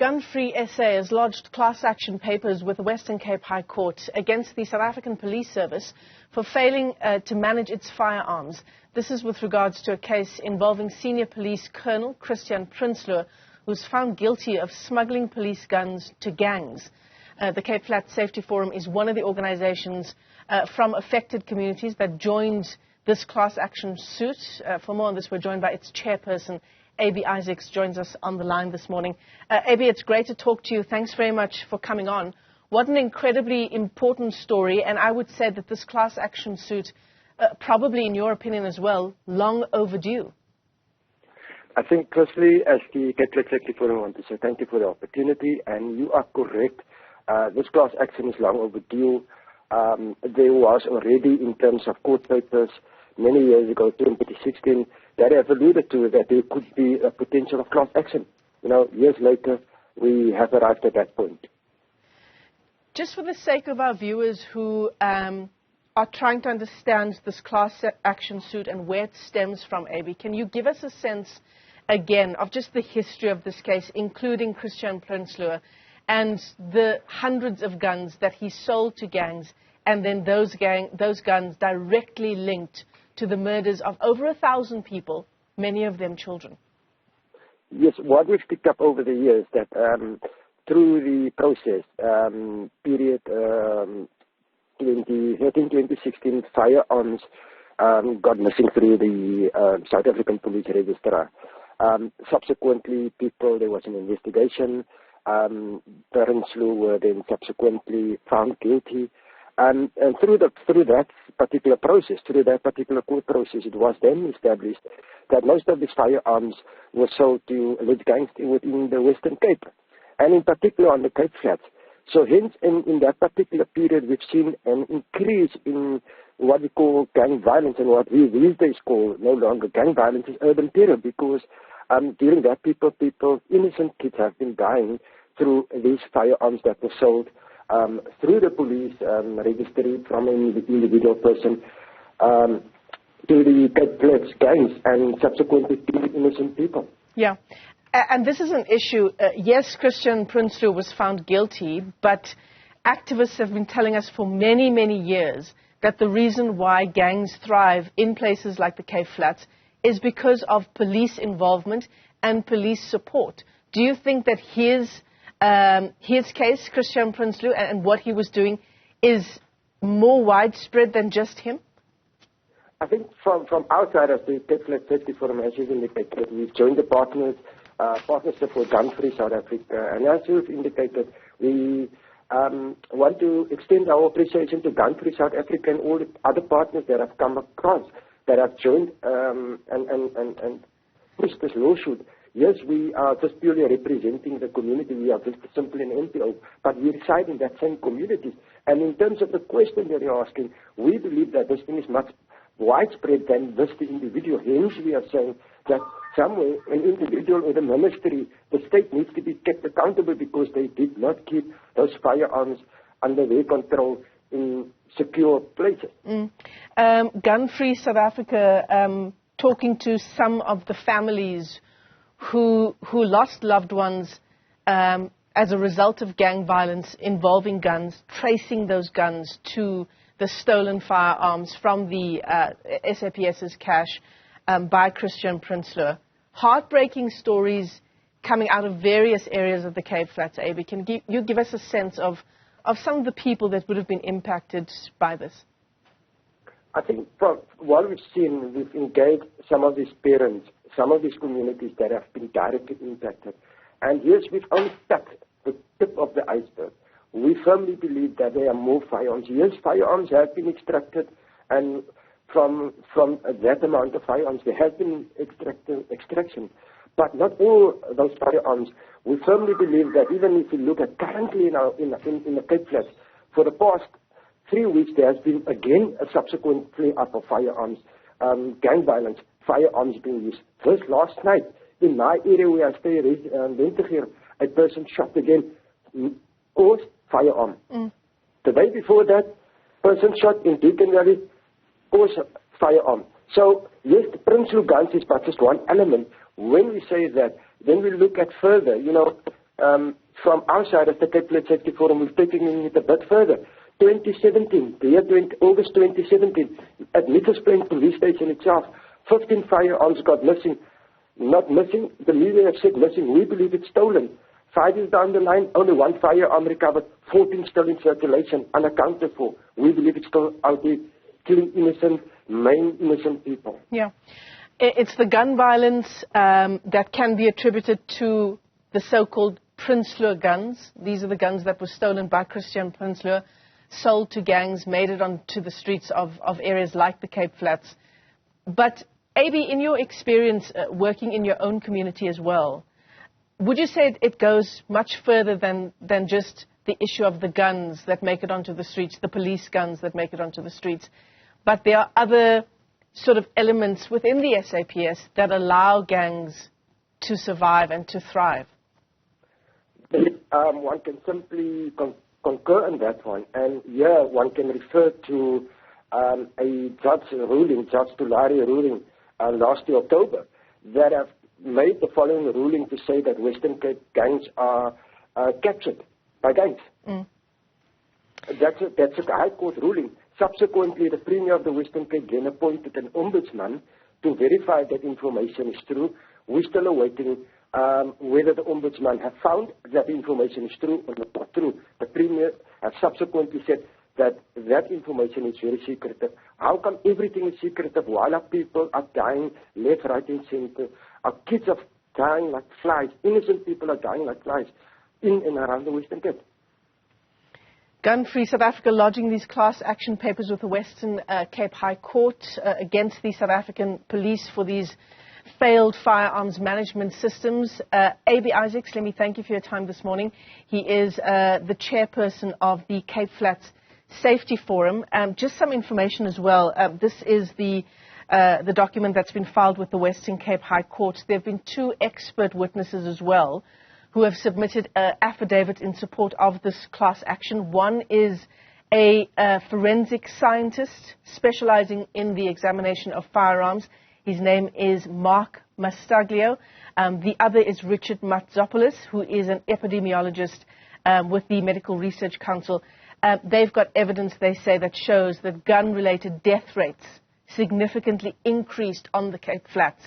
Gun-Free SA has lodged class action papers with the Western Cape High Court against the South African Police Service for failing to manage its firearms. This is with regards to a case involving senior police Colonel Christian Prinsloo, who was found guilty of smuggling police guns to gangs. The Cape Flats Safety Forum is one of the organizations from affected communities that joined this class action suit. For more on this, we're joined by its chairperson, Abie Isaacs, joins us on the line this morning. Abie, it's great to talk to you. Thanks very much for coming on. What an incredibly important story, and I would say that this class action suit, probably in your opinion as well, long overdue. I think, firstly, as the Cape Flats Safety Forum, I want to say thank you for the opportunity, and you are correct. This class action is long overdue. There was already, in terms of court papers, many years ago, 2016, that have alluded to that there could be a potential of class action. Years later, we have arrived at that point. Just for the sake of our viewers who are trying to understand this class action suit and where it stems from, Abie, can you give us a sense, again, of just the history of this case, including Christian Prinsloo, and the hundreds of guns that he sold to gangs, and then those guns directly linked to the murders of over 1,000 people, many of them children? Yes, what we've picked up over the years that through the process, period 2016, firearms got missing through the South African Police Registrar. Subsequently, there was an investigation. Prinsloo were then subsequently found guilty. And through that particular process, through that particular court process, it was then established that most of these firearms were sold to alleged gangs within the Western Cape, and in particular on the Cape Flats. So hence, in that particular period, we've seen an increase in what we call gang violence, and what we these days call no longer gang violence is urban terror, because during that innocent kids have been dying through these firearms that were sold through the police registry from an individual person to the Cape Flats gangs and subsequently to innocent people. Yeah. And this is an issue. Yes, Christian Prinsloo was found guilty, but activists have been telling us for many, many years that the reason why gangs thrive in places like the Cape Flats is because of police involvement and police support. Do you think that his case, Christian Prinsloo, and what he was doing is more widespread than just him? I think from our side of the Cape Flats Safety Forum, as you've indicated, we've joined the Partnership for Gun-Free South Africa, and as you've indicated, we want to extend our appreciation to Gun-Free South Africa and all the other partners that have come across, that have joined and pushed this lawsuit. Yes, we are just purely representing the community. We are just simply an NPO, but we reside in that same community. And in terms of the question that you're asking, we believe that this thing is much widespread than just the individual. Hence, we are saying that somewhere, an individual or the ministry, the state needs to be kept accountable because they did not keep those firearms under their control in secure places. Gun-Free South Africa, talking to some of the families who lost loved ones as a result of gang violence involving guns, tracing those guns to the stolen firearms from the SAPS's cache by Christian Prinsloo. Heartbreaking stories coming out of various areas of the Cape Flats. Abie, can you give us a sense of some of the people that would have been impacted by this? I think from what we've seen, we've engaged some of these parents, some of these communities that have been directly impacted. And yes, we've only touched the tip of the iceberg. We firmly believe that there are more firearms. Yes, firearms have been extracted, and from that amount of firearms, there has been extraction. But not all those firearms. We firmly believe that even if you look at currently in the Cape Flats, for the past 3 weeks, there has been again a subsequent flare-up of firearms, gang violence, firearms being used. First, last night, in my area where I stay, a person shot again, cause firearm. The day before that, person shot in Deacon Valley, cause firearm. So, yes, the Prinsloo guns is but just one element. When we say that, then we look at further, from our side of the Cape Flat Safety Forum, we've taken it a bit further. 2017, the year August 2017, at Mitchells Plain Police Station itself, 15 firearms got missing. Not missing, the media have said missing. We believe it's stolen. 5 years down the line, only 1 firearm recovered, 14 still in circulation, unaccounted for. We believe it's still out there killing innocent, main innocent people. Yeah. It's the gun violence that can be attributed to the so-called Prinsloo guns. These are the guns that were stolen by Christian Prinsloo, sold to gangs, made it onto the streets of areas like the Cape Flats. But, Abie, in your experience working in your own community as well, would you say it goes much further than just the issue of the guns that make it onto the streets, the police guns that make it onto the streets, but there are other sort of elements within the SAPS that allow gangs to survive and to thrive? One can simply concur on that one. And here one can refer to a judge ruling, Judge Tulare ruling, last year, October, that have made the following ruling to say that Western Cape gangs are captured by gangs. Mm. That's a High Court ruling. Subsequently, the Premier of the Western Cape then appointed an ombudsman to verify that information is true. We're still awaiting whether the ombudsman have found that information is true or not true. The Premier has subsequently said that information is very secretive. How come everything is secretive while our people are dying left, right, and center? Our kids are dying like flies. Innocent people are dying like flies in and around the Western Cape. Gun-Free South Africa lodging these class action papers with the Western Cape High Court against the South African police for these failed firearms management systems. Abie Isaacs, let me thank you for your time this morning. He is the chairperson of the Cape Flats Safety Forum. Just some information as well. This is the document that's been filed with the Western Cape High Court. There have been 2 expert witnesses as well who have submitted an affidavit in support of this class action. One is a forensic scientist specializing in the examination of firearms. His name is Mark Mastaglio. The other is Richard Matzopoulos, who is an epidemiologist with the Medical Research Council. They've got evidence, they say, that shows that gun-related death rates significantly increased on the Cape Flats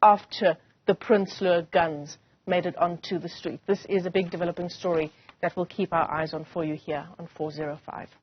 after the Prinsloo guns made it onto the street. This is a big developing story that we'll keep our eyes on for you here on 405.